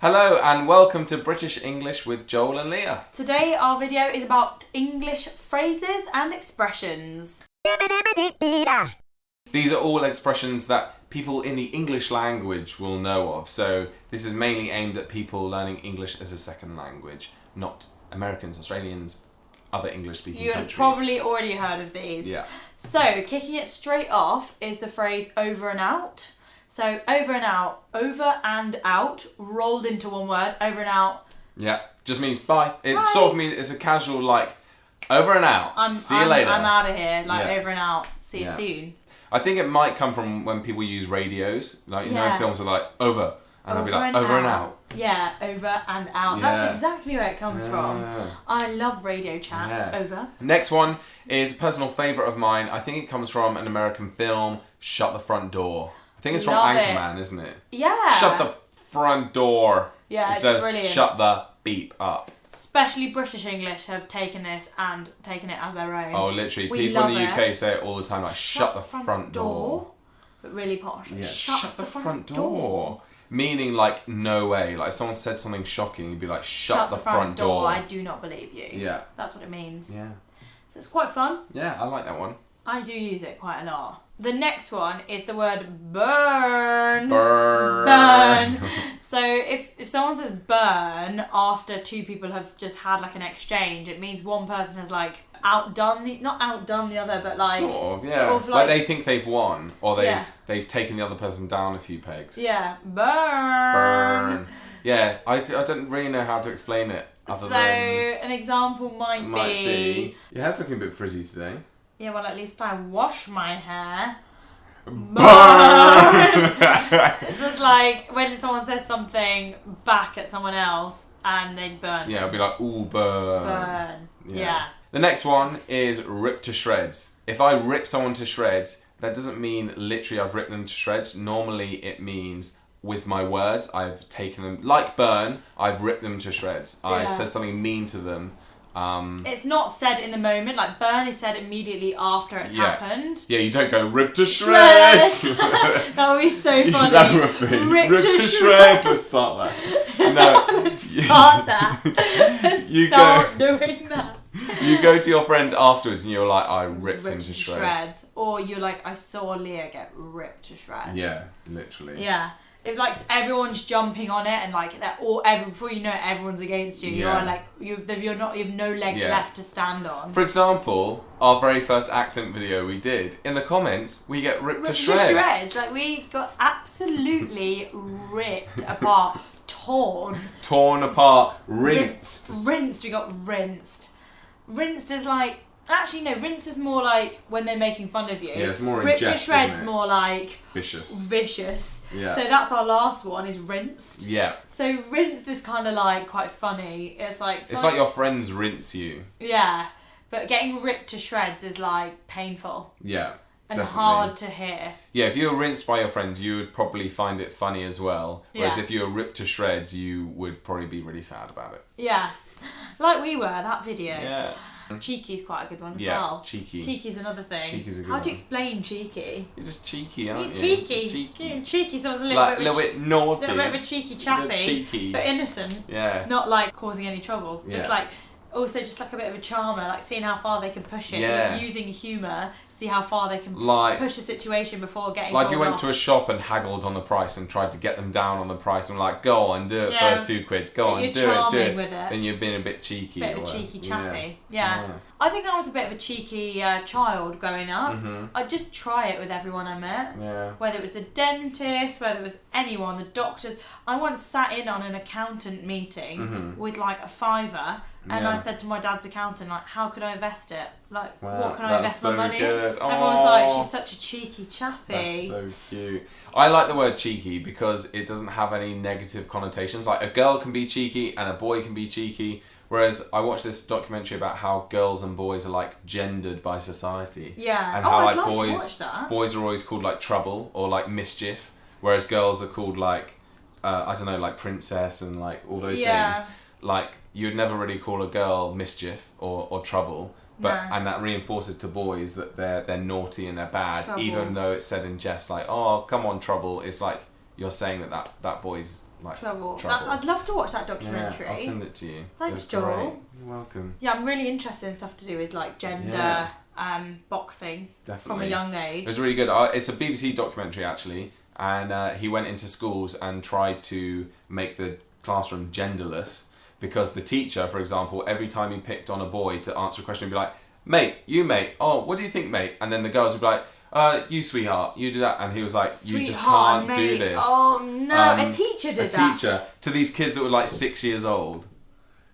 Hello and welcome to British English with Joel and Lia. Today our video is about English phrases and expressions. These are all expressions that people in the English language will know of, so this is mainly aimed at people learning English as a second language, not Americans, Australians, other English-speaking countries. You've probably already heard of these. Yeah. So, kicking it straight off is the phrase over and out. So, over and out, rolled into one word, over and out. Yeah, just means bye. It Bye. sort of means it's a casual, like, over and out. See you later. I'm out of here, over and out. See you soon. I think it might come from when people use radios. Like, you know, films are like, over. And they'll be like, over and out. Yeah, over and out. Yeah. That's exactly where it comes from. I love radio chat. Over. Next one is a personal favourite of mine. I think it comes from an American film, Shut the Front Door. I think it's from Anchorman, isn't it? Yeah. Shut the front door. Yeah, Instead it's brilliant. of shut the beep up. Especially British English have taken this and taken it as their own. Oh, literally. We People in the love UK say it all the time, like, shut the front door. But really posh. Yeah, shut the front door. Meaning, like, no way. Like, if someone said something shocking, you'd be like, shut the front door. I do not believe you. Yeah. That's what it means. Yeah. So it's quite fun. Yeah, I like that one. I do use it quite a lot. The next one is the word burn. Burn. So if someone says burn after two people have just had like an exchange, it means one person has like not outdone the other, but like sort of like they think they've won, or they've taken the other person down a few pegs. Yeah, burn. Yeah, I don't really know how to explain it. An example might be your hair's looking a bit frizzy today. Yeah, well, at least I wash my hair. Burn! It's just like when someone says something back at someone else and they burn. Yeah, it'll be like, ooh, burn. Burn. Yeah. The next one is rip to shreds. If I rip someone to shreds, that doesn't mean literally I've ripped them to shreds. Normally it means with my words, I've taken them, like burn, I've ripped them to shreds. I've said something mean to them. It's not said in the moment, like burn is said immediately after it's happened. Yeah, you don't go rip to shreds. That would be so funny. That would be rip to shreds. Let's start that. No. Let's start that. Start doing that. You go to your friend afterwards and you're like, I ripped him to shreds. Or you're like, I saw Lia get ripped to shreds. Yeah, literally. Yeah. If like everyone's jumping on it and like that, or before you know it, everyone's against you. You're like you've no legs left to stand on. For example, our very first accent video we did, in the comments we get ripped to shreds. Like we got absolutely ripped apart, torn apart, rinsed. We got rinsed. Rinsed is like. Actually, no, rinse is more like when they're making fun of you. Yeah, it's more Ripped in jest, to shreds isn't it? more like... Vicious. Yeah. So that's our last one, is rinsed. Yeah. So rinsed is kind of like quite funny. It's like your friends rinse you. Yeah. But getting ripped to shreds is like painful. Yeah. And definitely. hard to hear. Yeah, if you were rinsed by your friends, you would probably find it funny as well. Whereas if you were ripped to shreds, you would probably be really sad about it. Yeah. Like we were, that video. Yeah. Cheeky's quite a good one as yeah, well. Cheeky. Cheeky's another thing. Cheeky's a good How do you one. explain cheeky? You're just cheeky, aren't you? Cheeky. Cheeky. Cheeky sounds a little bit naughty. A little bit of a cheeky chappy. Cheeky. But innocent. Yeah. Not like causing any trouble. Yeah. Just like, also just like a bit of a charmer, like seeing how far they can push it. Yeah. Using humour, see how far they can push the situation before getting like you went off. to a shop and haggled on the price and tried to get them down on the price and like, go on, do it for £2. Go on, do it. With it. Then you've been a bit cheeky. Bit of a cheeky chappy. Yeah. I think I was a bit of a cheeky child growing up. Mm-hmm. I'd just try it with everyone I met. Yeah. Whether it was the dentist, whether it was anyone, the doctors. I once sat in on an accountant meeting with like a $5, and I said to my dad's accountant, like, how could I invest it? Like, what can I invest my money in? Everyone was like, she's such a cheeky chappy. That's so cute. I like the word cheeky because it doesn't have any negative connotations. Like, a girl can be cheeky and a boy can be cheeky. Whereas I watched this documentary about how girls and boys are like gendered by society. Yeah. And how I'd like like to watch that. boys are always called like trouble or like mischief, whereas girls are called like I don't know, like princess and like all those things. Like you'd never really call a girl mischief or trouble. But and that reinforces to boys that they're naughty and they're bad, even though it's said in jest like, oh come on trouble. It's like you're saying that boy's like Trouble. I'd love to watch that documentary. Yeah, I'll send it to you. Thanks, Joel. Great. You're welcome. Yeah, I'm really interested in stuff to do with like gender, boxing from a young age. It was really good. It's a BBC documentary actually, and he went into schools and tried to make the classroom genderless, because the teacher, for example, every time he picked on a boy to answer a question, he'd be like, mate, you mate, oh, what do you think, mate? And then the girls would be like, you sweetheart, you do that. And he was like, you just can't do this. Oh no, a teacher did that. A teacher, to these kids that were like 6 years old.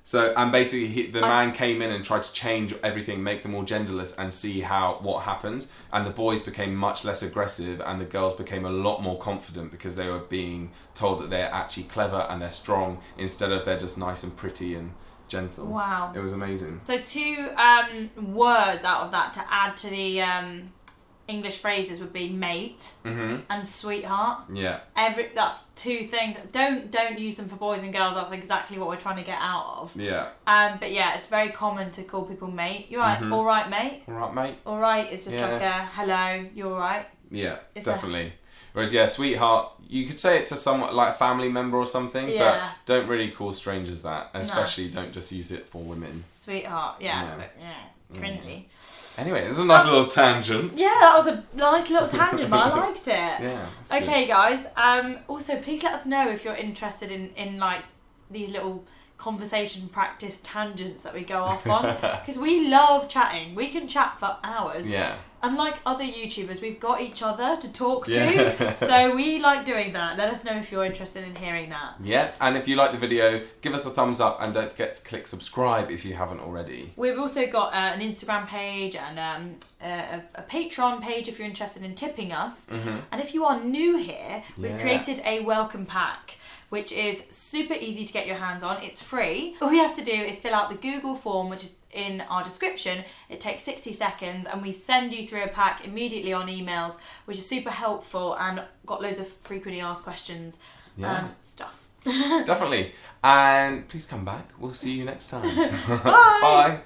So, and basically the man came in and tried to change everything, make them all genderless and see what happens. And the boys became much less aggressive and the girls became a lot more confident because they were being told that they're actually clever and they're strong instead of they're just nice and pretty and gentle. Wow. It was amazing. So 2 words out of that to add to the English phrases would be mate and sweetheart. Yeah. That's 2 things. Don't use them for boys and girls. That's exactly what we're trying to get out of. Yeah. But yeah, it's very common to call people mate. You're right. All right, mate. All right, mate. All right. It's just like a hello. You're all right. Yeah, definitely. Whereas sweetheart, you could say it to someone like a family member or something, but don't really call strangers that. Especially don't just use it for women. Sweetheart. Yeah. Friendly. Anyway, there's a nice little tangent. Yeah, that was a nice little tangent, but I liked it. Yeah. Okay, guys. Also, please let us know if you're interested in like these little conversation practice tangents that we go off on, because we love chatting. We can chat for hours. Yeah. Unlike other YouTubers, we've got each other to talk to, so we like doing that. Let us know if you're interested in hearing that. Yeah, and if you like the video, give us a thumbs up and don't forget to click subscribe if you haven't already. We've also got an Instagram page and a Patreon page if you're interested in tipping us. And if you are new here, we've created a welcome pack, which is super easy to get your hands on. It's free. All you have to do is fill out the Google form, which is in our description. It takes 60 seconds and we send you through a pack immediately on emails, which is super helpful and got loads of frequently asked questions and stuff. Definitely. And please come back. We'll see you next time. Bye. Bye.